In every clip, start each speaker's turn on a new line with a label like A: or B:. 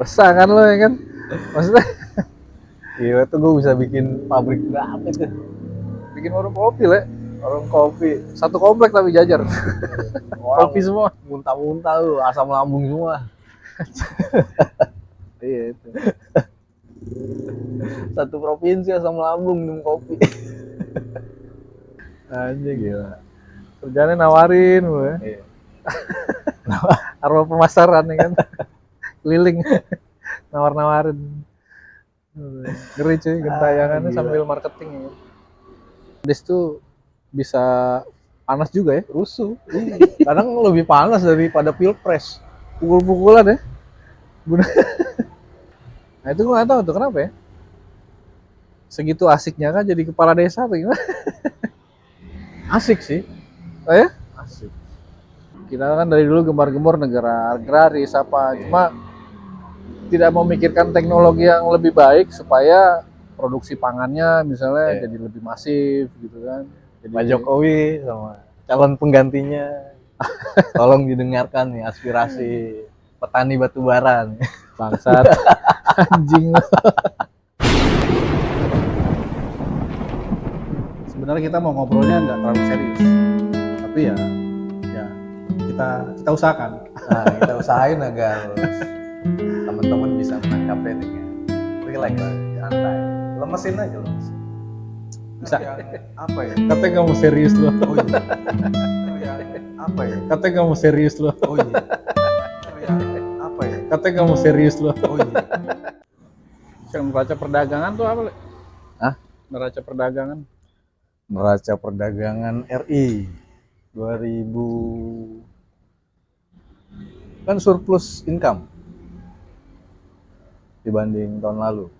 A: Resah kan lo ya kan? Maksudnya
B: Gila tuh gue bisa bikin pabrik berapa tuh?
A: bikin warung kopi lah.
B: Warung kopi.
A: Satu komplek tapi jajar.
B: Orang
A: Kopi semua.
B: muntah-muntah tuh, asam lambung semua.
A: Iya itu.
B: Satu provinsi asam lambung minum kopi.
A: Anjing.
B: Gila.
A: Kerjanya nawarin lo ya.
B: Iya.
A: Arwah pemasaran ya kan. Keliling. Nawar-nawarin. Ngeri cuy, gentayangannya
B: gila.
A: sambil marketing ya. Des tuh bisa panas juga ya.
B: Rusuh. Iya. Kadang lebih panas daripada pilpres.
A: Pukul-pukulan ya. Nah itu gue gak tahu tuh kenapa ya. Segitu asiknya kan jadi kepala desa atau gimana?
B: Asik sih.
A: Oh ya?
B: Asik.
A: Kita kan dari dulu gembar-gembor negara agraris apa, cuma tidak memikirkan teknologi yang lebih baik supaya produksi pangannya misalnya jadi lebih masif gitu kan. Jadi
B: Pak Jokowi sama calon penggantinya tolong didengarkan nih aspirasi petani batubara nih.
A: bangsat anjing. Sebenarnya kita mau ngobrolnya nggak terlalu serius, tapi ya kita usahakan.
B: Nah, kita usahain agar teman-teman bisa menangkapnya dengan relax, santai, lemesin aja lemesin.
A: Bisa.
B: Apa ya?
A: Katanya kamu serius loh.
B: Oh iya. Apa ya?
A: Katanya kamu serius loh.
B: Oh iya. Apa ya?
A: Katanya kamu serius loh.
B: Oh iya.
A: Yang neraca perdagangan tuh apa, Le?
B: Hah?
A: Neraca perdagangan.
B: Neraca perdagangan RI 2000 kan surplus income dibanding tahun lalu.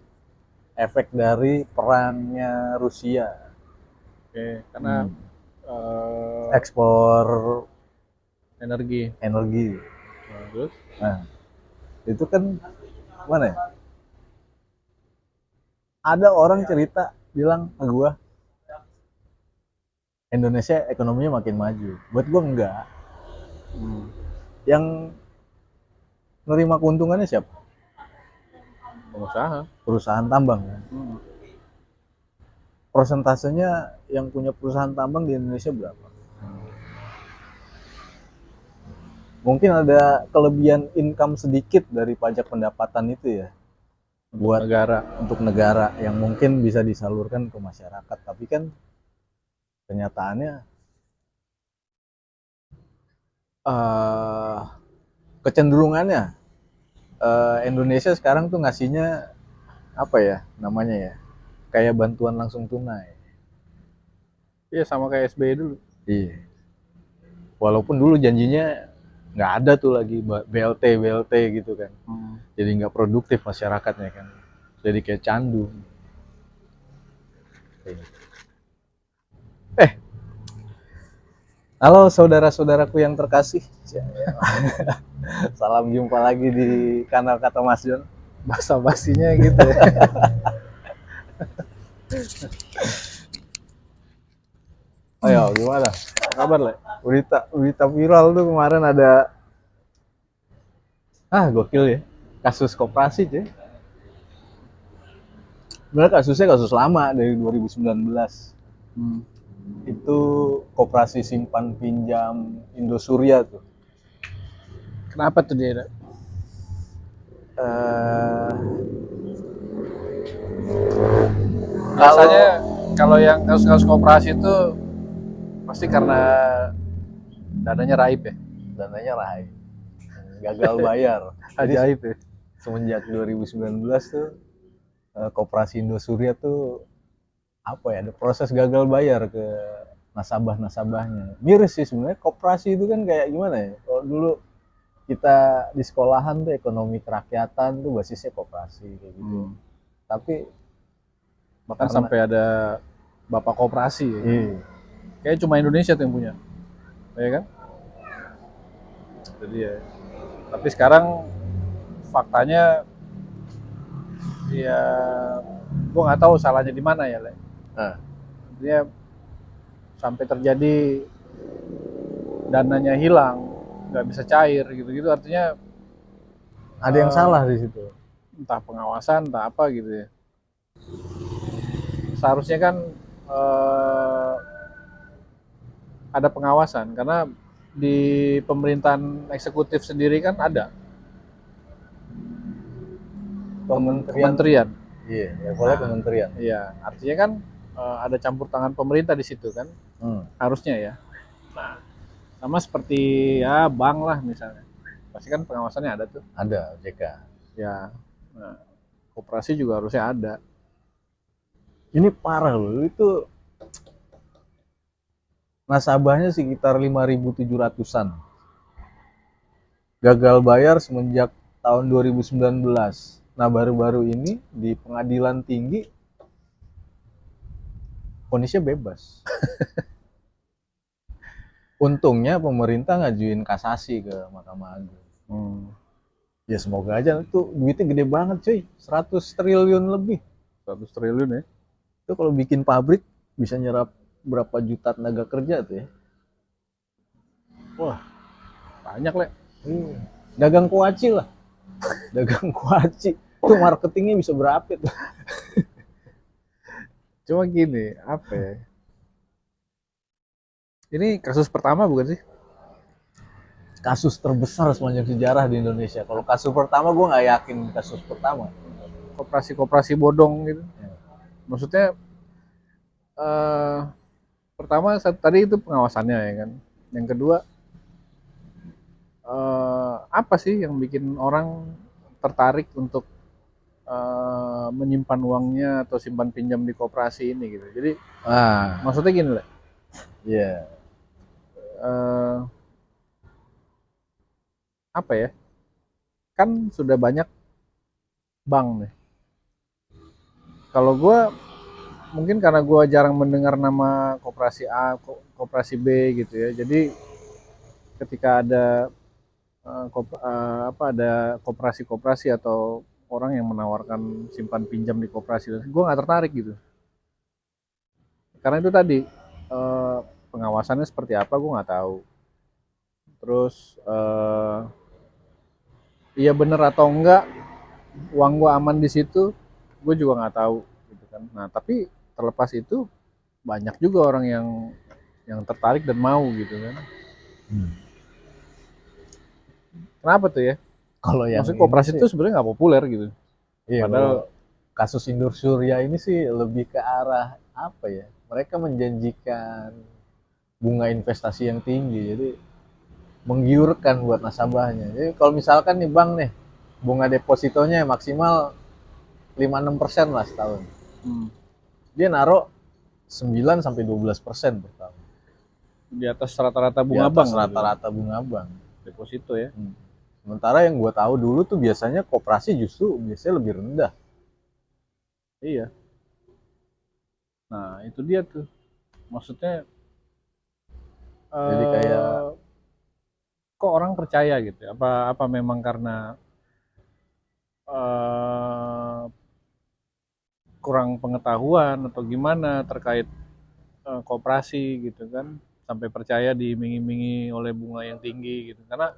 B: Efek dari perangnya Rusia.
A: Oke, karena
B: Ekspor
A: energi.
B: energi.
A: Nah, terus
B: Nah, itu kan mana ya? Ada orang cerita bilang ke gua Indonesia ekonominya makin maju. Buat gua enggak. Yang nerima keuntungannya siapa?
A: pengusaha.
B: Perusahaan tambang. Kan? Persentasenya yang punya perusahaan tambang di Indonesia berapa? Mungkin ada kelebihan income sedikit dari pajak pendapatan itu ya. Buat
A: Negara.
B: untuk negara yang mungkin bisa disalurkan ke masyarakat, tapi kan kenyataannya kecenderungannya Indonesia sekarang tuh ngasihnya apa ya namanya ya, kayak bantuan langsung tunai.
A: Iya sama kayak SBY dulu.
B: Iya. Walaupun dulu janjinya nggak ada tuh lagi BLT gitu kan. Jadi nggak produktif masyarakatnya kan. Jadi kayak candu. Halo saudara-saudaraku yang terkasih. Salam jumpa lagi di kanal Kata Mas John.
A: Basa-basinya gitu ya.
B: Ayo gimana?
A: Apa kabar, Le?
B: Berita viral tuh kemarin ada gokil ya. Kasus koperasi cuy. Sebenarnya kasusnya kasus lama dari 2019. Itu koperasi simpan pinjam Indosuria tuh.
A: Kenapa tuh dia? Biasanya kalau yang kasus-kasus koperasi itu pasti karena dananya raib ya.
B: Dananya raib, gagal bayar.
A: Ajaib ya.
B: Semenjak 2019 tuh koperasi Indosuria tuh apa ya, ada proses gagal bayar ke nasabahnya. Miris sih sebenarnya, koperasi itu kan kayak gimana ya, kalau dulu kita di sekolahan tuh ekonomi kerakyatan tuh basisnya koperasi kayak gitu. Tapi
A: bahkan sampai ada bapak koperasi ya. Kayaknya cuma Indonesia tuh yang punya, ya kan? Jadi ya. Tapi sekarang faktanya ya gue nggak tahu salahnya di mana ya, Le. Dia sampai terjadi dananya hilang, nggak bisa cair gitu-gitu, artinya
B: Ada yang salah di situ.
A: entah pengawasan, entah apa gitu ya. Seharusnya kan eh, ada pengawasan karena di pemerintahan eksekutif sendiri kan ada
B: Kementerian.
A: kementerian.
B: Iya, ya boleh
A: Nah,
B: kementerian.
A: iya, artinya kan ada campur tangan pemerintah di situ kan, harusnya ya. Nah, sama seperti ya bank lah misalnya, pasti kan pengawasannya ada tuh.
B: Ada OJK.
A: Ya, nah, koperasi juga harusnya ada.
B: Ini parah loh, itu nasabahnya sekitar 5.700-an. Gagal bayar semenjak tahun 2019. Nah, baru-baru ini di pengadilan tinggi vonisnya bebas. Untungnya pemerintah ngajuin kasasi ke Mahkamah Agung. Ya semoga aja, itu duitnya gede banget cuy, 100 triliun lebih.
A: 100 triliun ya.
B: Itu kalau bikin pabrik bisa nyerap berapa juta tenaga kerja tuh ya.
A: Wah, banyak lah.
B: Dagang kuaci lah. Dagang kuaci. Itu marketingnya bisa berapa tuh.
A: Cuma gini, apa ya? Ini kasus pertama bukan sih?
B: Kasus terbesar sepanjang sejarah di Indonesia. Kalau kasus pertama gue nggak yakin kasus pertama.
A: Koperasi-koperasi bodong gitu. Maksudnya pertama tadi itu pengawasannya ya kan. Yang kedua apa sih yang bikin orang tertarik untuk menyimpan uangnya atau simpan pinjam di koperasi ini gitu. Jadi maksudnya gini lah.
B: Iya.
A: Apa ya? Kan sudah banyak bank nih. Kalau gue mungkin karena gue jarang mendengar nama koperasi A, koperasi B gitu ya. Jadi ketika ada ada koperasi-koperasi atau orang yang menawarkan simpan pinjam di koperasi, gue nggak tertarik gitu. Karena itu tadi pengawasannya seperti apa gue nggak tahu. Terus iya bener atau enggak uang gue aman di situ, gue juga nggak tahu gitu kan. Nah tapi terlepas itu banyak juga orang yang tertarik dan mau gitu kan. Kenapa tuh ya?
B: Kalau yang
A: maksudnya koperasi itu sebenarnya nggak populer gitu.
B: iya,
A: Padahal
B: kasus Indur Surya ini sih lebih ke arah apa ya? Mereka menjanjikan bunga investasi yang tinggi, jadi menggiurkan buat nasabahnya. Jadi kalau misalkan nih bank nih, bunga depositonya maksimal 5-6% lah setahun. Dia naruh 9-12% per tahun.
A: di atas rata-rata
B: Di
A: bunga
B: atas
A: bank
B: rata-rata bunga bank.
A: deposito ya.
B: Sementara yang gue tahu dulu tuh biasanya koperasi justru biasanya lebih rendah.
A: Iya. Nah itu dia tuh. Maksudnya
B: Jadi kayak
A: kok orang percaya gitu? Apa memang karena kurang pengetahuan atau gimana terkait koperasi gitu kan? Sampai percaya diiming-imingi oleh bunga yang tinggi gitu. Karena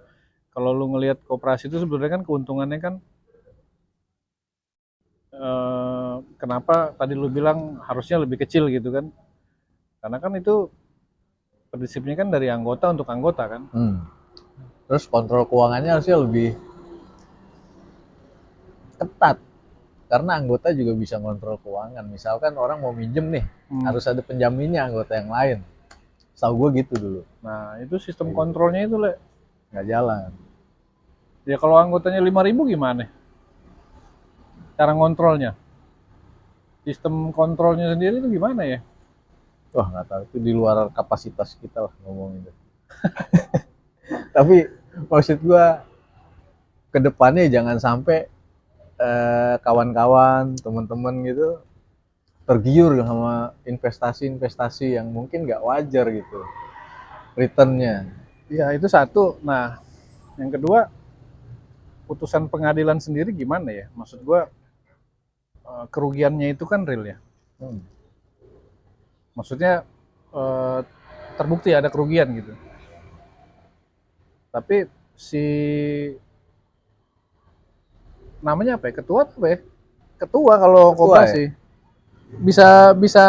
A: kalau lu ngelihat koperasi itu sebenarnya kan keuntungannya kan kenapa tadi lu bilang harusnya lebih kecil gitu kan? Karena kan itu prinsipnya kan dari anggota untuk anggota kan.
B: Terus kontrol keuangannya harusnya lebih ketat karena anggota juga bisa kontrol keuangan. Misalkan orang mau minjem nih, harus ada penjaminnya anggota yang lain. Setahu gue gitu dulu.
A: Nah itu sistem kontrolnya itu le
B: nggak jalan.
A: Ya kalau anggotanya 5.000 gimana? Cara ngontrolnya? Sistem kontrolnya sendiri itu gimana ya?
B: Wah nggak tahu, itu di luar kapasitas kita lah ngomongin itu. Tapi maksud gua kedepannya jangan sampai kawan-kawan, teman-teman gitu tergiur sama investasi-investasi yang mungkin nggak wajar gitu returnnya.
A: Ya itu satu. Nah yang kedua putusan pengadilan sendiri gimana ya? Maksud gua kerugiannya itu kan real ya. Maksudnya terbukti ada kerugian gitu. Tapi si namanya apa ya? Ketua apa ya? Ketua kalau
B: Ketua
A: koperasi. Bisa bisa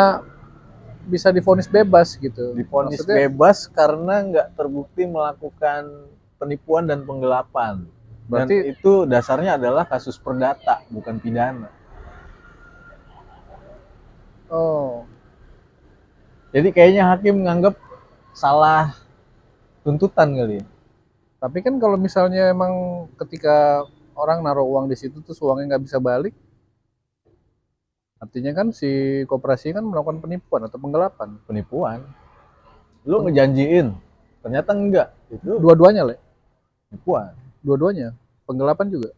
A: bisa divonis bebas gitu.
B: Divonis
A: Maksudnya
B: bebas karena nggak terbukti melakukan penipuan dan penggelapan. Dan
A: berarti
B: itu dasarnya adalah kasus perdata, bukan pidana.
A: oh,
B: Jadi kayaknya hakim nganggap salah tuntutan kali ya.
A: tapi kan kalau misalnya emang ketika orang naruh uang di situ terus uangnya nggak bisa balik, artinya kan si koperasi kan melakukan penipuan atau penggelapan.
B: Penipuan. Lu ngejanjiin, ternyata enggak. Itu
A: Dua-duanya, Le.
B: penipuan.
A: Dua-duanya. Penggelapan juga.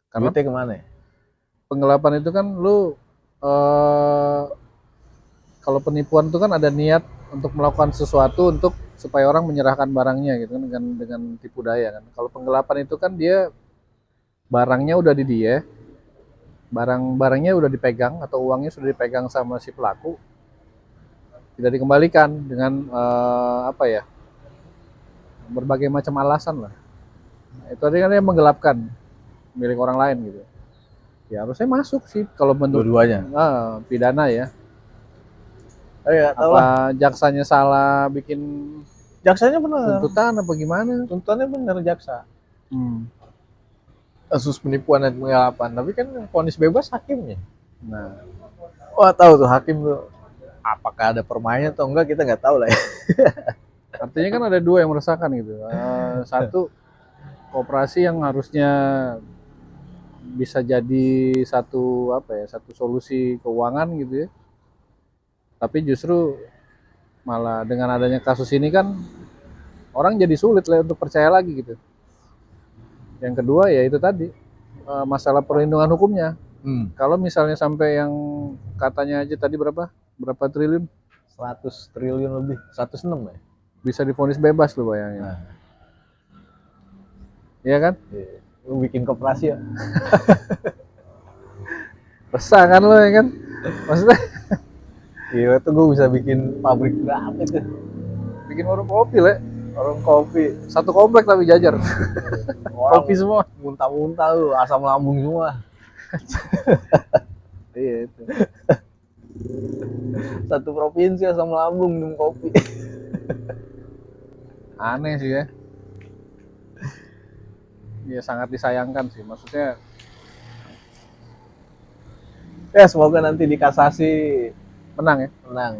A: Karena
B: Duitnya kemana ya?
A: penggelapan itu kan lu eh, kalau penipuan itu kan ada niat untuk melakukan sesuatu untuk supaya orang menyerahkan barangnya gitu kan dengan tipu daya kan. Kalau penggelapan itu kan dia barangnya udah di dia, barangnya udah dipegang atau uangnya sudah dipegang sama si pelaku, tidak dikembalikan dengan apa ya, berbagai macam alasan lah. Nah, itu tadi kan dia menggelapkan milik orang lain gitu. Ya harusnya masuk sih kalau bentuk
B: Dua-duanya.
A: pidana ya.
B: Ya, tahu lah.
A: Apa jaksanya salah bikin
B: Jaksanya benar.
A: tuntutan apa gimana?
B: Tuntutannya benar jaksa.
A: Hmm.
B: Kasus penipuan dan penggelapan. Tapi kan vonis bebas hakimnya.
A: Nah,
B: Wah, tahu tuh hakim tuh. Apakah ada permainnya atau enggak kita nggak tahu lah ya.
A: artinya kan ada dua yang meresahkan gitu. Satu, koperasi yang harusnya bisa jadi satu apa ya, satu solusi keuangan gitu ya. Tapi justru malah dengan adanya kasus ini kan orang jadi sulit lah untuk percaya lagi gitu. Yang kedua ya itu tadi masalah perlindungan hukumnya. Kalau misalnya sampai yang katanya aja tadi berapa triliun
B: 100 triliun lebih, 106 ya.
A: bisa divonis bebas lo bayangin.
B: Nah,
A: Iya kan?
B: iya. Lu bikin koperasi ya.
A: Resah kan lo ya kan? Maksudnya
B: Iya, tuh gue bisa bikin pabrik berapa itu.
A: bikin warung kopi le,
B: Warung kopi.
A: satu komplek tapi jajar.
B: Orang
A: Kopi semua.
B: muntah-muntah lu, asam lambung semua.
A: Iya itu.
B: Satu provinsi asam lambung minum kopi.
A: Aneh sih ya. Ya sangat disayangkan sih. Maksudnya
B: Ya, semoga nanti dikasasi
A: menang ya.
B: menang.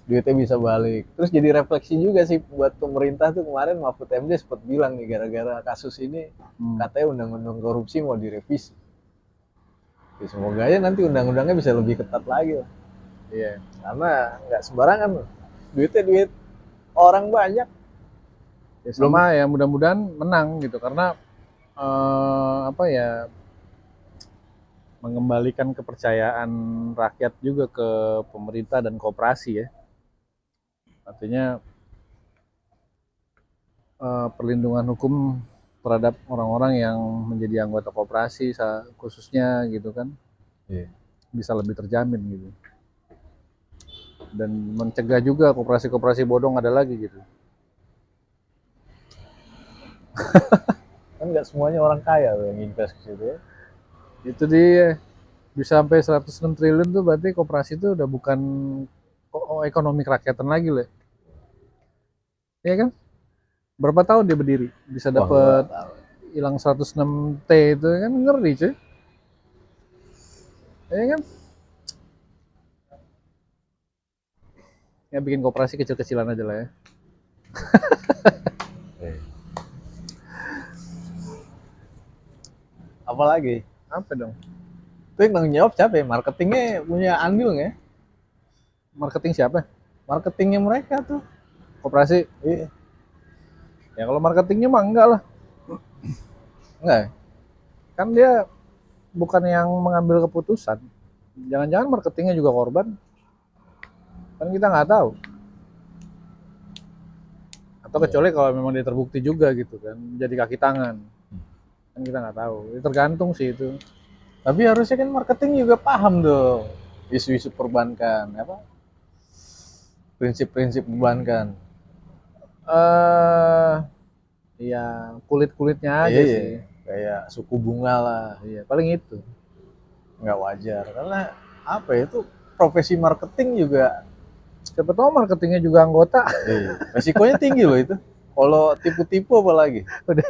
B: Duitnya bisa balik. Terus jadi refleksi juga sih buat pemerintah tuh kemarin Mahfud MD sempat bilang nih gara-gara kasus ini katanya undang-undang korupsi mau direvisi. Ya, semoga aja nanti undang-undangnya bisa lebih ketat lagi lah.
A: Iya.
B: Karena nggak sembarangan loh. Duitnya duit orang banyak.
A: Ya sama ya mudah-mudahan menang gitu karena apa ya, mengembalikan kepercayaan rakyat juga ke pemerintah dan koperasi ya. Artinya perlindungan hukum terhadap orang-orang yang menjadi anggota koperasi khususnya gitu kan
B: Iya.
A: bisa lebih terjamin gitu. Dan mencegah juga koperasi-koperasi bodong ada lagi gitu.
B: Kan nggak semuanya orang kaya loh yang invest ke situ ya.
A: Itu dia bisa sampai 106 triliun tuh berarti koperasi itu udah bukan ekonomi kerakyatan lagi loh. Iya kan? Berapa tahun dia berdiri bisa dapat hilang 106 T itu kan ngeri cuy. Iya kan? Ya bikin koperasi kecil-kecilan aja lah ya.
B: Apalagi?
A: Apa dong?
B: Itu yang tanggung jawab siapa ya? Marketingnya punya andil nggak ya?
A: Marketing siapa?
B: Marketingnya mereka tuh.
A: Koperasi?
B: Iya.
A: Ya kalau marketingnya mah enggak lah.
B: Enggak ya?
A: Kan dia bukan yang mengambil keputusan. Jangan-jangan marketingnya juga korban. Kan kita nggak tahu. Atau kecuali kalau memang dia terbukti juga gitu kan, jadi kaki tangan. Kan kita nggak tahu. Itu tergantung sih itu.
B: Tapi harusnya kan marketing juga paham dong isu-isu perbankan, apa? Prinsip-prinsip perbankan.
A: Ya kulit-kulitnya aja
B: Iya.
A: sih.
B: kayak suku bunga lah,
A: Iya, paling itu.
B: nggak wajar. Karena apa ya, itu profesi marketing juga,
A: Siapa tahu marketingnya juga anggota.
B: resikonya tinggi loh itu. Kalau tipu-tipu apalagi,
A: udah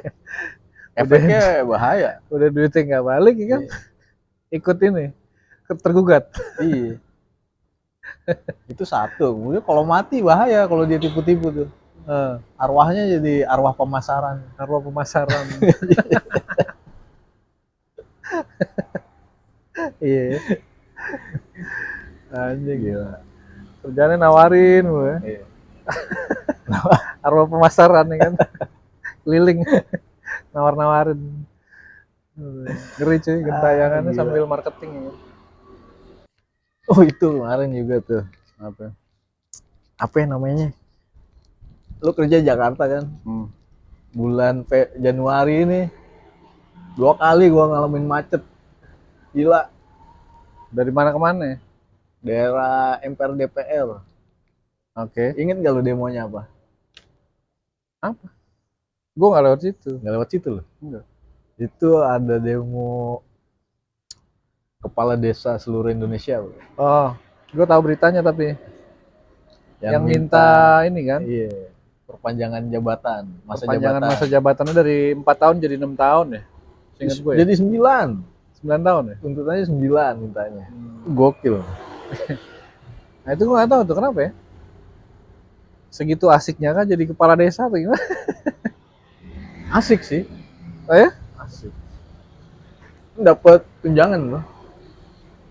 B: efeknya bahaya.
A: udah duitnya nggak balik ya kan,
B: Iya.
A: ikut ini tergugat.
B: Iya. Itu satu. Kemudian kalau mati bahaya kalau dia tipu-tipu tuh. Arwahnya jadi arwah pemasaran.
A: Arwah pemasaran. Iya. Anjing.
B: Gila.
A: Kerjanya nawarin mulu ya.
B: Iya.
A: Arwah pemasaran ya kan. Keliling nawar-nawarin. Ngeri cuy gentayangannya
B: Gila.
A: sambil marketing ya.
B: Oh itu kemarin juga tuh. Apa ya namanya? Lu kerja Jakarta kan? Bulan Januari ini 2 kali gua ngalamin macet. Gila.
A: Dari mana ke mana ya?
B: Daerah MPR DPR.
A: Oke.
B: Ingat gak lu demonya apa?
A: Apa? Gue nggak lewat situ.
B: Nggak lewat situ loh.
A: Enggak.
B: Itu ada demo kepala desa seluruh Indonesia, bro.
A: Oh, gue tahu beritanya tapi yang minta ini kan,
B: iya, perpanjangan jabatan, masa
A: perpanjangan
B: jabatan.
A: masa jabatannya dari 4 tahun jadi 6 tahun ya. Seingat gue ya.
B: Jadi 9.
A: 9 tahun ya.
B: Tuntutannya 9 mintanya. Gokil.
A: Nah itu gue nggak tahu tuh kenapa ya. Segitu asiknya kan jadi kepala desa atau gimana?
B: Asik sih.
A: Oh ya?
B: Asik. Dapat tunjangan loh.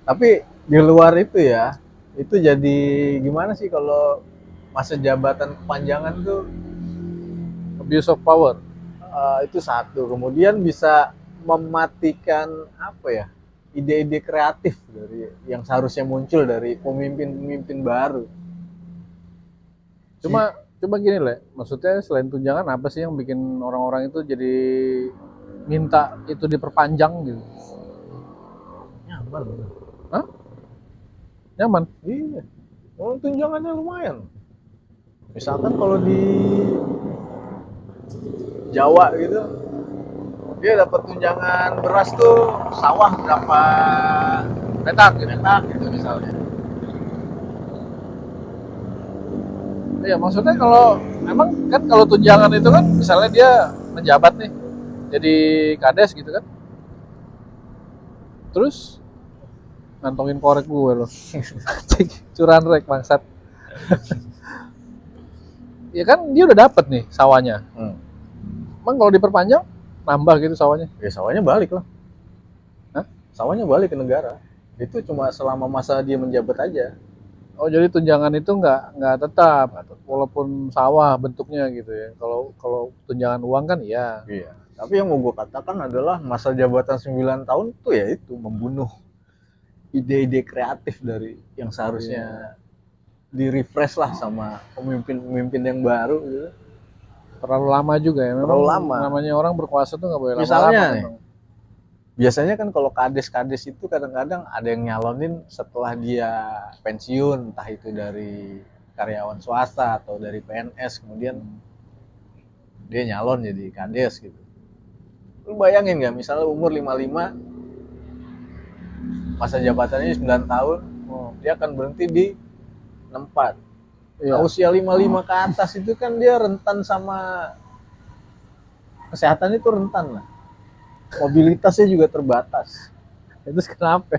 B: Tapi di luar itu ya, itu jadi gimana sih kalau masa jabatan kepanjangan tuh,
A: Abuse of power.
B: itu satu. Kemudian bisa mematikan apa ya, ide-ide kreatif dari yang seharusnya muncul dari pemimpin-pemimpin baru.
A: Cuma gini lah, maksudnya selain tunjangan apa sih yang bikin orang-orang itu jadi minta itu diperpanjang gitu?
B: Nyaman.
A: Hah? Nyaman?
B: Iya. Oh, tunjangannya lumayan. Misalkan kalau di Jawa gitu, dia dapat tunjangan beras tuh sawah berapa petak gitu misalnya.
A: Iya, maksudnya kalau emang kan kalau tunjangan itu kan misalnya dia menjabat nih jadi kades gitu kan. Terus ngantongin korek gue loh. Curahan rek bangsat. Ya kan dia udah dapet nih sawahnya. Emang kalau diperpanjang nambah gitu sawahnya?
B: Ya sawahnya balik lah.
A: Hah?
B: Sawahnya balik ke negara. Itu cuma selama masa dia menjabat aja.
A: Oh jadi tunjangan itu nggak tetap, walaupun sawah bentuknya gitu ya. Kalau tunjangan uang kan iya.
B: Iya. Tapi yang mau gue katakan adalah masa jabatan 9 tahun tuh ya itu membunuh ide-ide kreatif dari yang seharusnya di-refresh lah sama pemimpin-pemimpin yang baru gitu.
A: Terlalu lama juga ya. Memang
B: Terlalu lama.
A: Namanya orang berkuasa tuh nggak boleh lama-lama.
B: Misalnya nih,
A: memang.
B: biasanya kan kalau kades-kades itu kadang-kadang ada yang nyalonin setelah dia pensiun, entah itu dari karyawan swasta atau dari PNS, kemudian dia nyalon jadi kades gitu. Lu bayangin nggak, misalnya umur 55, masa jabatannya 9 tahun, dia akan berhenti di 64.
A: Iya.
B: Nah, usia 55 ke atas itu kan dia rentan sama kesehatan, itu rentan lah. Mobilitasnya juga terbatas.
A: Itu kenapa?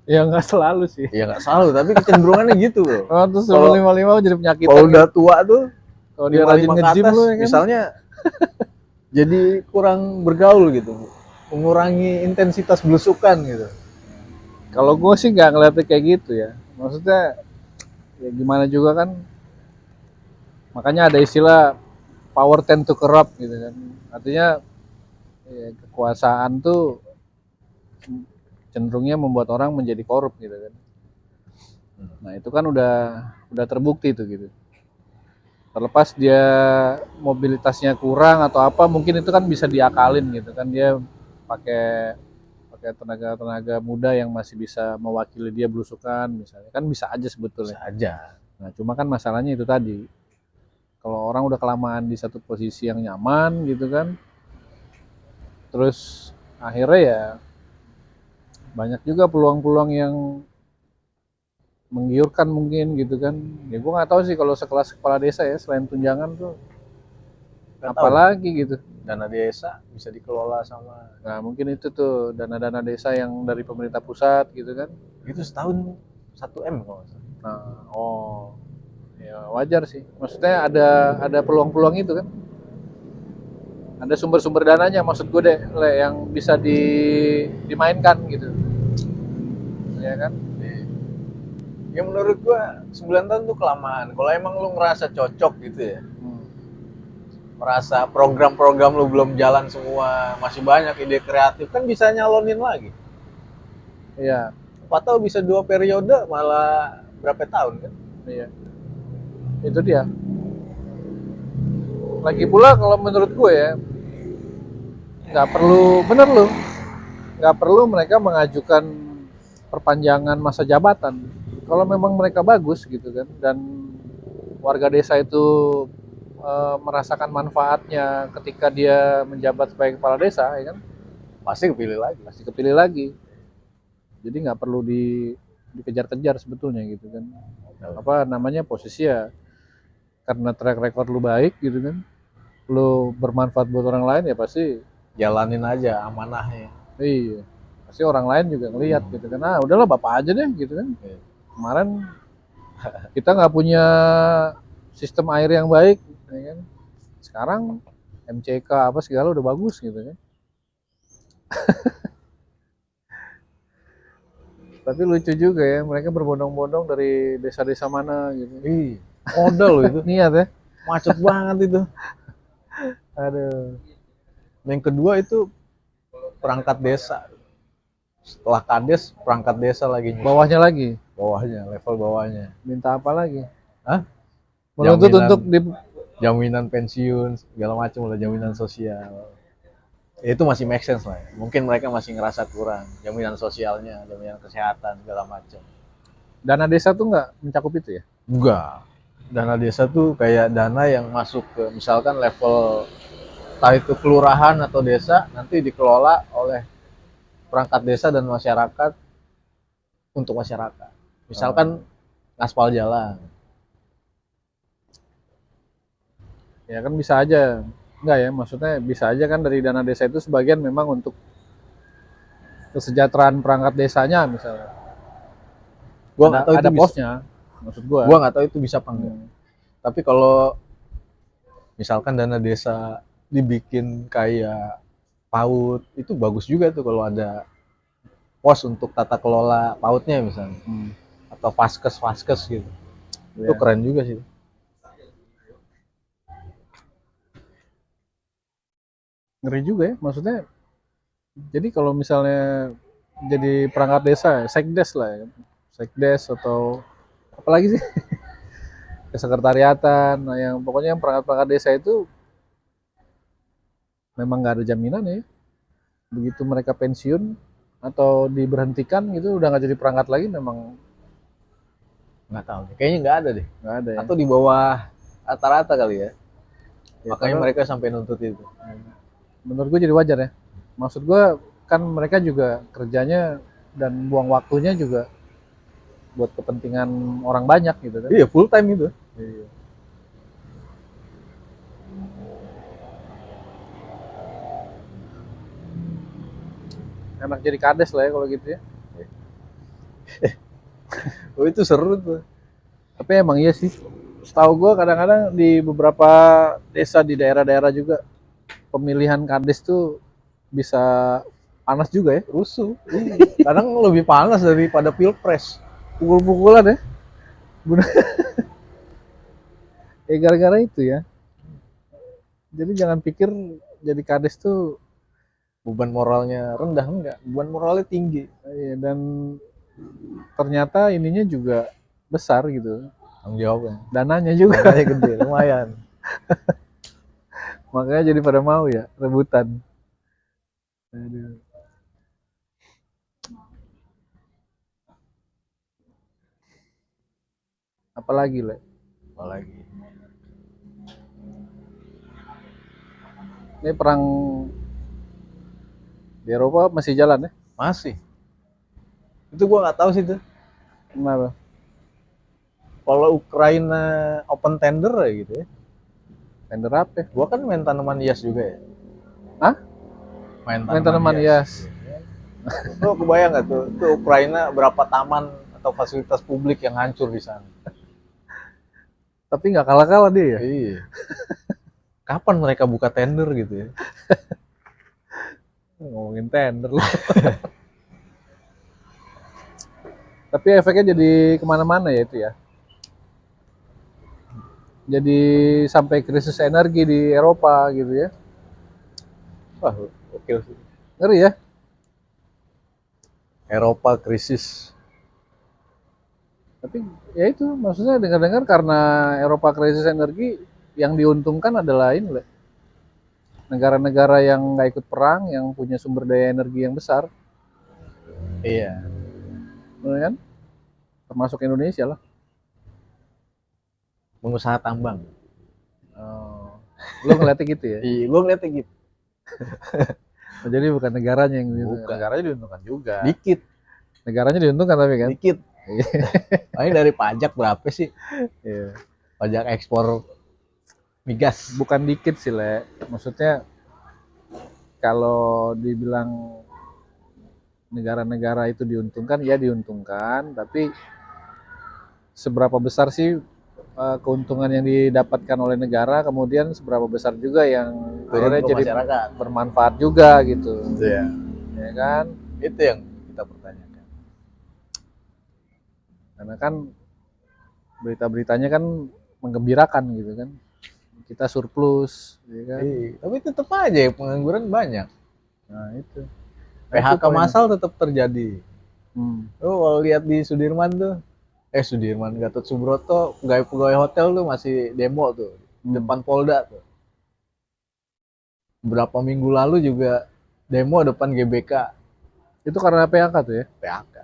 A: Ya nggak selalu sih.
B: Ya nggak selalu, tapi kecenderungannya gitu bro.
A: Oh, terus umur 55 jadi penyakitan.
B: Kalau udah tua tuh,
A: Kalau dia rajin
B: 55 ke
A: nge-gym
B: atas,
A: lu ya kan.
B: misalnya jadi kurang bergaul gitu, mengurangi intensitas belusukan gitu.
A: Kalau gue sih nggak ngeliatnya kayak gitu ya. Maksudnya ya gimana juga kan. Makanya ada istilah power tend to corrupt gitu kan. Artinya ya, kekuasaan tuh cenderungnya membuat orang menjadi korup gitu kan. Nah itu kan udah terbukti tuh gitu. Terlepas dia mobilitasnya kurang atau apa, mungkin itu kan bisa diakalin gitu kan, dia pakai tenaga muda yang masih bisa mewakili dia belusukan misalnya, kan bisa aja sebetulnya.
B: Bisa aja.
A: Nah cuma kan masalahnya itu tadi, kalau orang udah kelamaan di satu posisi yang nyaman gitu kan, Terus akhirnya ya banyak juga peluang-peluang yang menggiurkan mungkin gitu kan. Ya gue nggak tahu sih kalau sekelas kepala desa ya, selain tunjangan tuh
B: Nggak tahu.
A: apalagi gitu.
B: Dana desa bisa dikelola sama
A: Nah mungkin itu tuh dana-dana desa yang dari pemerintah pusat gitu kan.
B: itu setahun 1 M kalau nggak salah.
A: Nah, oh ya wajar sih. Maksudnya ada peluang-peluang itu kan. Ada sumber-sumber dananya maksud gue deh, Le, yang bisa dimainkan gitu. Ya kan?
B: Ya menurut gua 9 tahun tuh kelamaan. Kalau emang lu ngerasa cocok gitu ya, merasa program-program lu belum jalan semua, masih banyak ide kreatif, kan bisa nyalonin lagi.
A: Iya,
B: Apa tahu bisa 2 periode malah berapa tahun kan?
A: iya. Itu dia. Lagi pula kalau menurut gue ya, nggak perlu, bener loh, nggak perlu mereka mengajukan perpanjangan masa jabatan. Kalau memang mereka bagus gitu kan, dan warga desa itu merasakan manfaatnya ketika dia menjabat sebagai kepala desa, ya kan,
B: Pasti kepilih lagi.
A: pasti kepilih lagi. Jadi nggak perlu dikejar-kejar sebetulnya gitu kan. Apa namanya, posisi ya, karena track record lu baik gitu kan, lu bermanfaat buat orang lain ya pasti.
B: Jalanin aja amanahnya.
A: Iya, pasti orang lain juga ngelihat gitu kan. Ah, udahlah bapak aja deh gitu kan.
B: Iya.
A: Kemarin kita nggak punya sistem air yang baik, ya kan. Sekarang MCK apa segala udah bagus gitu kan. Tapi lucu juga ya, mereka berbondong-bondong dari desa-desa mana gitu.
B: Ih, modal loh itu.
A: Niat ya.
B: Macet banget itu.
A: Aduh.
B: Yang kedua itu perangkat desa. Setelah kades, perangkat desa lagi nyusul.
A: Bawahnya lagi,
B: Bawahnya, level bawahnya.
A: minta apa lagi?
B: Hah?
A: Menuntut untuk di
B: Jaminan pensiun, segala macam lah, jaminan sosial. Ya, itu masih make sense lah. Mungkin mereka masih ngerasa kurang jaminan sosialnya, jaminan kesehatan, segala macam.
A: dana desa tuh nggak mencakup itu ya?
B: Enggak. Dana desa tuh kayak dana yang masuk ke misalkan level entah itu kelurahan atau desa, nanti dikelola oleh perangkat desa dan masyarakat untuk masyarakat. Misalkan ngaspal jalan.
A: Ya kan bisa aja. Enggak ya, maksudnya bisa aja kan dari dana desa itu sebagian memang untuk kesejahteraan perangkat desanya misalnya.
B: Gua nggak tahu
A: Ada
B: itu
A: posnya, maksud gua.
B: gua nggak tahu itu bisa apa enggak. Tapi kalau misalkan dana desa dibikin kayak PAUD, itu bagus juga tuh kalau ada pos untuk tata kelola PAUDnya misalnya. Atau vaskes gitu.
A: Ya.
B: Itu keren juga sih.
A: Ngeri juga ya, maksudnya. Jadi kalau misalnya jadi perangkat desa, sekdes lah ya. Sekdes atau apalagi sih? Kesekretariatan, nah yang pokoknya yang perangkat-perangkat desa itu memang nggak ada jaminan ya. Begitu mereka pensiun atau diberhentikan gitu udah nggak jadi perangkat lagi, memang
B: Nggak tahu. Kayaknya nggak ada deh.
A: nggak ada ya.
B: Atau di bawah rata-rata kali ya.
A: Ya,
B: Makanya
A: padahal
B: mereka sampai nuntut itu.
A: menurut gue jadi wajar ya. Maksud gue kan mereka juga kerjanya dan buang waktunya juga buat kepentingan orang banyak gitu kan.
B: Iya, full time itu.
A: Iya. Enak jadi kades lah ya kalau gitu ya.
B: Oh, itu seru tuh.
A: Tapi emang iya sih. Setahu gue kadang-kadang di beberapa desa di daerah-daerah juga pemilihan kades tuh bisa panas juga ya.
B: Rusuh. Iya. Kadang lebih panas daripada pilpres.
A: Pukul-pukulan ya. Ya gara-gara itu ya. Jadi jangan pikir jadi kades tuh
B: Beban moralnya rendah, enggak. Beban moralnya tinggi.
A: dan ternyata ininya juga besar gitu.
B: Tanggung jawabnya.
A: Dananya juga.
B: Dananya gede, lumayan.
A: Makanya jadi pada mau ya rebutan. Aduh. Apalagi Le?
B: Apalagi.
A: Ini perang Di Eropa masih jalan ya?
B: Masih. Itu gua nggak tahu sih tuh.
A: Kenapa?
B: Kalau Ukraina open tender ya gitu ya.
A: Tender apa?
B: Gua kan main tanaman hias juga ya.
A: Hah?
B: Main
A: Main
B: tanaman
A: tanaman
B: hias.
A: hias.
B: Lo kebayang nggak tuh? Itu Ukraina berapa taman atau fasilitas publik yang hancur di sana?
A: Tapi nggak kalah-kalah dia ya?
B: Iya. Kapan mereka buka tender gitu ya?
A: Ngomongin tender loh. Tapi efeknya jadi kemana-mana ya itu ya. Jadi sampai krisis energi di Eropa gitu ya.
B: Wah, oke sih.
A: Ngeri ya?
B: Eropa krisis.
A: Tapi ya itu maksudnya dengar-dengar karena Eropa krisis energi yang diuntungkan adalah ini lah. Negara-negara yang nggak ikut perang, yang punya sumber daya energi yang besar,
B: Iya.
A: bener kan? Termasuk Indonesia lah.
B: Pengusaha tambang.
A: Oh, lo ngeliatnya gitu ya?
B: Iya, gua ngeliatnya gitu.
A: Oh, jadi bukan negaranya yang diuntungkan.
B: Bukan.
A: Negaranya diuntungkan juga.
B: Dikit,
A: Negaranya diuntungkan tapi kan?
B: dikit. Paling dari pajak berapa sih?
A: Iya.
B: Pajak ekspor migas.
A: Bukan dikit sih, Le. Maksudnya kalau dibilang negara-negara itu diuntungkan, ya diuntungkan, tapi seberapa besar sih keuntungan yang didapatkan oleh negara, kemudian seberapa besar juga yang
B: Turun
A: akhirnya
B: ke
A: jadi
B: masyarakat.
A: bermanfaat juga gitu,
B: Iya.
A: ya kan?
B: Itu yang kita pertanyakan.
A: Karena kan berita-beritanya kan menggembirakan gitu kan, kita surplus, ya kan?
B: Iya, tapi tetap aja ya, pengangguran banyak.
A: Nah itu.
B: PHK massal tetap terjadi.
A: Hmm.
B: Lu kalau lihat di Sudirman tuh, Sudirman, Gatot Subroto, pegawai hotel tuh masih demo tuh, depan Polda tuh. Beberapa minggu lalu juga demo depan GBK.
A: Itu karena PHK tuh ya?
B: PHK.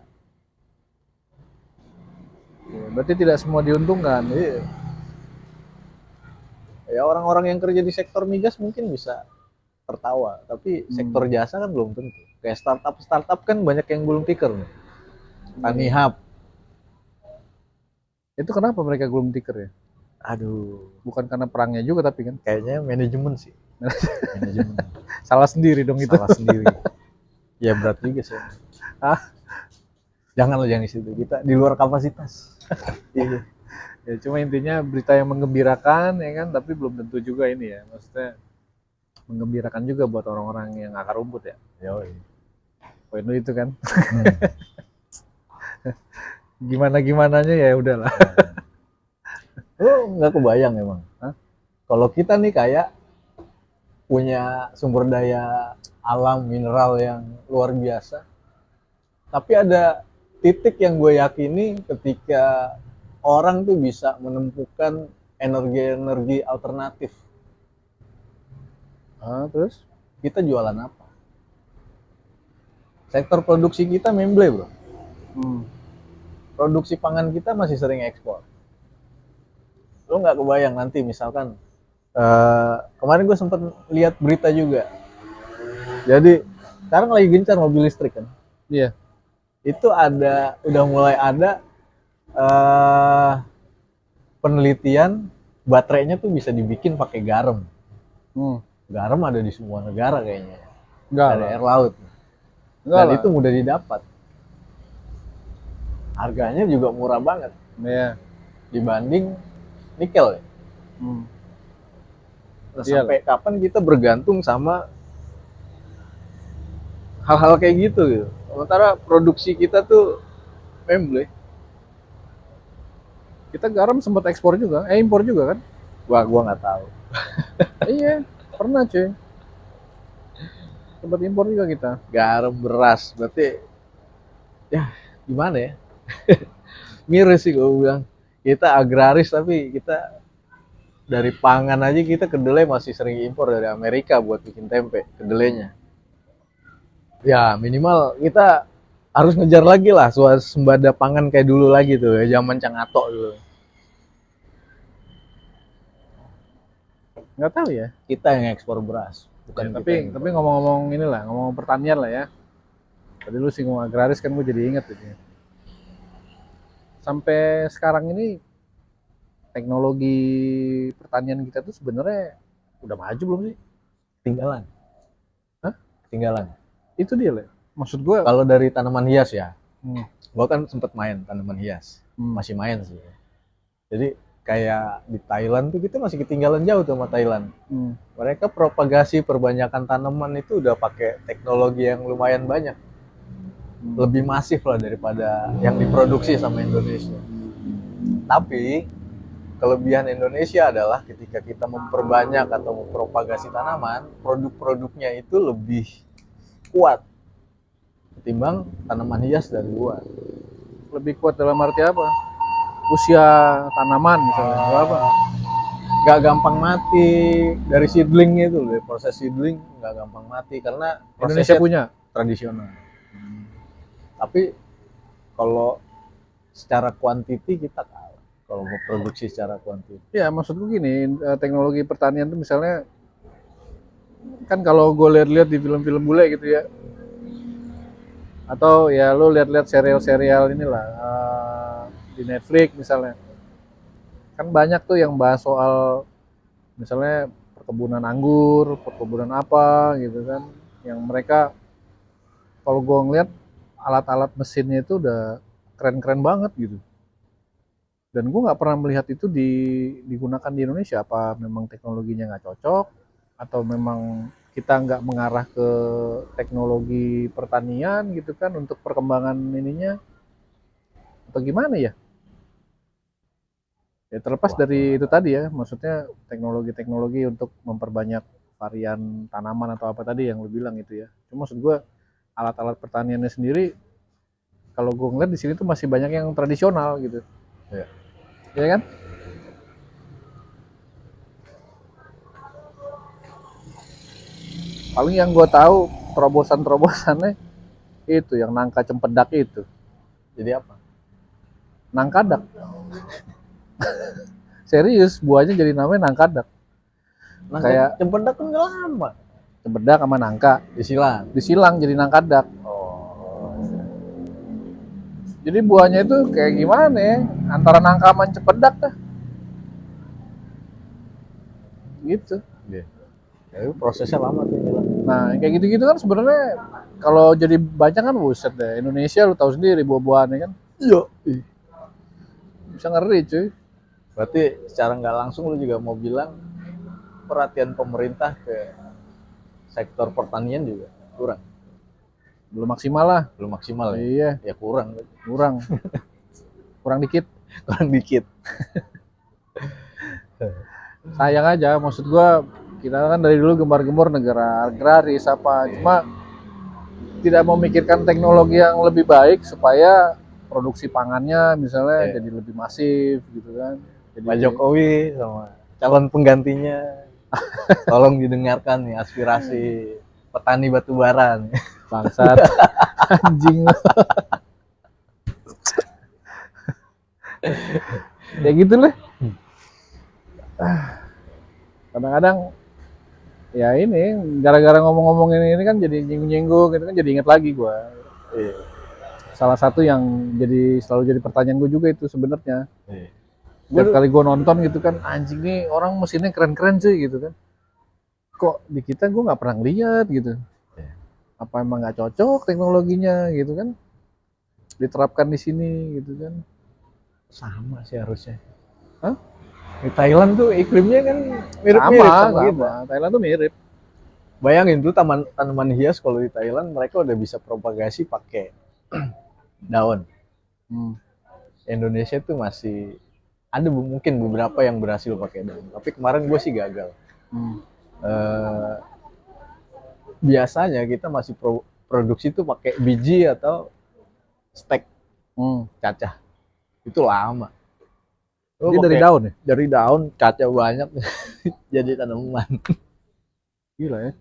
A: Ya, berarti tidak semua diuntungkan.
B: Iya. Ya orang-orang yang kerja di sektor migas mungkin bisa tertawa, tapi sektor jasa kan belum tentu. Kayak startup kan banyak yang gulung tikar nih. Tanihub.
A: Itu kenapa mereka gulung tikar ya?
B: Aduh,
A: Bukan karena perangnya juga tapi kan?
B: kayaknya manajemen sih. Manajemen.
A: Salah sendiri dong itu.
B: Salah sendiri. Ya berat juga sih.
A: Ah,
B: Jangan di situ. Kita di luar kapasitas. Iya.
A: ya cuma intinya berita yang menggembirakan ya kan, tapi belum tentu juga ini ya. Maksudnya menggembirakan juga buat orang-orang yang akar rumput ya.
B: Yoi.
A: Poin lu itu kan. Gimana-gimananya ya udahlah.
B: Lu nggak kebayang emang.
A: Hah?
B: Kalau kita nih kayak punya sumber daya alam mineral yang luar biasa, tapi ada titik yang gue yakini ketika orang tuh bisa menemukan energi-energi alternatif.
A: Terus?
B: Kita jualan apa? Sektor produksi kita memble bro. Produksi pangan kita masih sering ekspor. Lo nggak kebayang nanti misalkan kemarin gue sempat lihat berita juga. Jadi sekarang lagi gencar mobil listrik kan.
A: Iya.
B: Itu udah mulai ada penelitian baterainya tuh bisa dibikin pakai garam. Garam ada di semua negara kayaknya.
A: Enggak
B: Dari
A: lah.
B: air laut.
A: Enggak
B: Dan
A: lah.
B: itu mudah didapat. Harganya juga murah banget
A: Iya.
B: dibanding nikel ya. Nah,
A: Iya.
B: sampai kapan kita bergantung sama hal-hal kayak gitu. Sementara produksi kita tuh memble.
A: Kita garam sempat ekspor juga, impor juga kan?
B: Gua nggak tahu.
A: Iya, pernah cuy. Sempat impor juga kita.
B: Garam, beras, berarti ya gimana ya? Miris sih gue bilang. Kita agraris tapi kita dari pangan aja kita kedelai masih sering impor dari Amerika buat bikin tempe, kedelainya. Ya minimal kita harus ngejar lagi lah swasembada pangan kayak dulu lagi tuh ya, zaman Cang Ato dulu.
A: Nggak tahu ya.
B: Kita yang ekspor beras. bukan
A: Ya,
B: kita
A: tapi
B: yang
A: ngomong-ngomong inilah, ngomong pertanian lah ya. Tadi lu singgung agraris kan gue jadi inget gitu. Sampai sekarang ini teknologi pertanian kita tuh sebenarnya udah maju belum sih?
B: ketinggalan.
A: Hah?
B: Ketinggalan.
A: Itu dia lah. Maksud gue,
B: Kalau dari tanaman hias ya,
A: hmm,
B: gua kan sempet main tanaman hias, masih main sih. Jadi kayak di Thailand tuh kita masih ketinggalan jauh tuh sama Thailand. Mereka propagasi perbanyakan tanaman itu udah pakai teknologi yang lumayan banyak, lebih masif lah daripada yang diproduksi sama Indonesia. Tapi kelebihan Indonesia adalah ketika kita memperbanyak atau mempropagasi tanaman, produk-produknya itu lebih kuat ketimbang tanaman hias dari luar.
A: lebih kuat dalam arti apa? Usia tanaman misalnya, atau apa?
B: Gak gampang mati dari seedling itu, dari proses seedling gak gampang mati karena
A: Indonesia
B: prosesnya
A: punya.
B: tradisional. Tapi kalau secara kuantiti kita kalah kalau mau produksi secara kuantiti.
A: Ya, maksudku gini, teknologi pertanian tuh misalnya kan kalau gue lihat-lihat di film-film bule gitu ya, atau ya lo lihat-lihat serial-serial inilah di Netflix misalnya, kan banyak tuh yang bahas soal misalnya perkebunan anggur, perkebunan apa gitu kan, yang mereka kalau gue ngeliat alat-alat mesinnya itu udah keren-keren banget gitu. Dan gue nggak pernah melihat itu digunakan di Indonesia. Apa memang teknologinya nggak cocok, atau memang kita nggak mengarah ke teknologi pertanian gitu kan untuk perkembangan ininya, atau gimana ya? Ya terlepas dari itu tadi ya, maksudnya teknologi-teknologi untuk memperbanyak varian tanaman atau apa tadi yang lu bilang itu ya. Cuma maksud gue alat-alat pertaniannya sendiri, kalau gue ngeliat di sini tuh masih banyak yang tradisional gitu,
B: Ya.
A: ya kan? Paling yang gue tahu terobosan-terobosannya itu yang nangka cempedak itu.
B: Jadi apa?
A: Nangkadak. Serius, buahnya jadi namanya nangkadak.
B: Nangka
A: Kayak
B: cempedak kan gak lama.
A: cempedak sama nangka
B: Disilang.
A: disilang jadi nangkadak.
B: Oh.
A: Jadi buahnya itu kayak gimana ya? Antara nangka sama cempedak dah. Gitu.
B: Yeah. Ya, prosesnya lama tuh jalan.
A: Nah, kayak gitu-gitu kan sebenarnya kalau jadi banyak kan buset deh. Indonesia lu tahu sendiri buah-buahannya kan.
B: Iya.
A: Bisa ngeri cuy.
B: Berarti secara nggak langsung lu juga mau bilang perhatian pemerintah ke sektor pertanian juga kurang.
A: Belum maksimal lah.
B: Belum maksimal ya?
A: Iya.
B: Ya kurang.
A: Kurang. Kurang dikit.
B: Kurang dikit.
A: Sayang aja, maksud gua kita kan dari dulu gembar-gembor negara agraris apa, cuma tidak memikirkan teknologi yang lebih baik supaya produksi pangannya misalnya jadi lebih masif gitu kan. Jadi,
B: Pak Jokowi sama calon penggantinya tolong didengarkan nih aspirasi petani batubara nih.
A: Bangsat. Anjing. Ya gitu lah. Kadang-kadang ya ini gara-gara ngomong-ngomong ini kan jadi nyinggung-nyinggung gitu kan, jadi inget lagi gue.
B: Iya.
A: Salah satu yang selalu jadi pertanyaan gue juga itu sebenarnya.
B: Iya.
A: Setiap kali gue nonton gitu kan, anjing nih orang mesinnya keren-keren sih gitu kan. Kok di kita gue nggak pernah ngeliat gitu.
B: Iya.
A: Apa emang nggak cocok teknologinya gitu kan? Diterapkan di sini gitu kan?
B: Sama sih harusnya.
A: Hah?
B: Di Thailand tuh iklimnya kan mirip-mirip sama kita.
A: Thailand tuh mirip.
B: Bayangin tuh tanaman hias kalau di Thailand mereka udah bisa propagasi pakai daun. Indonesia tuh masih ada mungkin beberapa yang berhasil pakai daun. Tapi kemarin gue sih gagal. Biasanya kita masih produksi tuh pakai biji atau stek cacah. Itu lama.
A: Jadi dari daun ya?
B: Dari daun cacah banyak jadi tanaman.
A: Gila ya.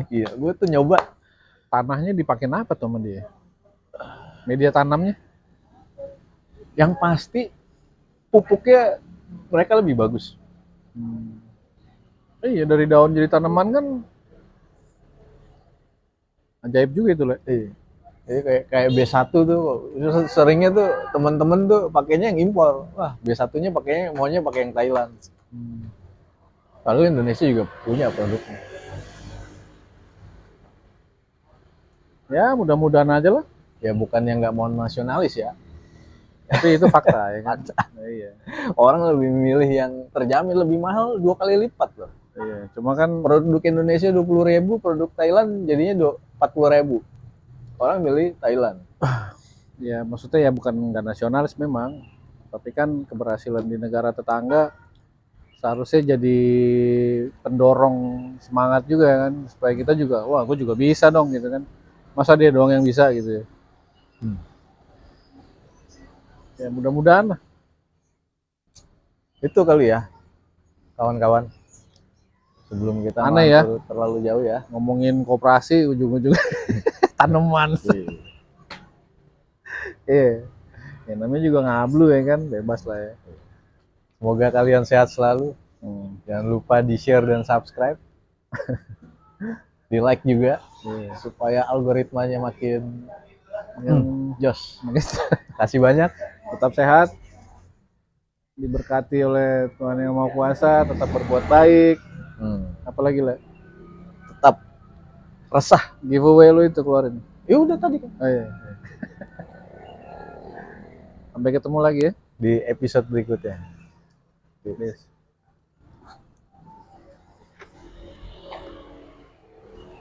B: Iya, gue tuh nyoba.
A: Tanahnya dipakai apa tuh sama dia? Media tanamnya?
B: Yang pasti pupuknya mereka lebih bagus.
A: Iya, dari daun jadi tanaman kan Ajaib juga itu, Le.
B: Iya. Jadi kayak B1 tuh seringnya tuh temen-temen tuh pakainya yang impor. Wah, B1-nya pakainya maunya pakai yang Thailand.
A: Hmm.
B: Lalu Indonesia juga punya produknya.
A: Ya mudah-mudahan aja lah.
B: Ya bukannya nggak mau nasionalis ya.
A: Tapi itu fakta ya kan. Iya.
B: Orang lebih memilih yang terjamin lebih mahal 2 kali lipat loh.
A: Iya. Cuma kan
B: Produk Indonesia 20.000, produk Thailand jadinya 40.000. Orang milih Thailand.
A: ya maksudnya ya bukan nggak nasionalis memang, tapi kan keberhasilan di negara tetangga seharusnya jadi pendorong semangat juga kan, supaya kita juga wah gue juga bisa dong gitu kan, masa dia doang yang bisa gitu ya.
B: Hmm.
A: Ya mudah-mudahan lah.
B: Itu kali ya, kawan-kawan. Sebelum kita
A: Aneh ya
B: terlalu jauh ya.
A: ngomongin koperasi ujung-ujungnya tanaman. Iya. Ya namanya juga ngablu ya kan, bebas lah ya.
B: Semoga kalian sehat selalu. Jangan lupa di share dan subscribe. Di like juga.
A: Iya.
B: Supaya algoritmanya makin jos. Kasih banyak.
A: Tetap sehat, diberkati oleh Tuhan Yang Maha Kuasa, tetap berbuat baik. Apalagi lah,
B: Tetap resah.
A: giveaway lu itu keluarin.
B: Ya udah tadi kan.
A: Oh iya. Sampai ketemu lagi ya
B: Di episode berikutnya.
A: Yes.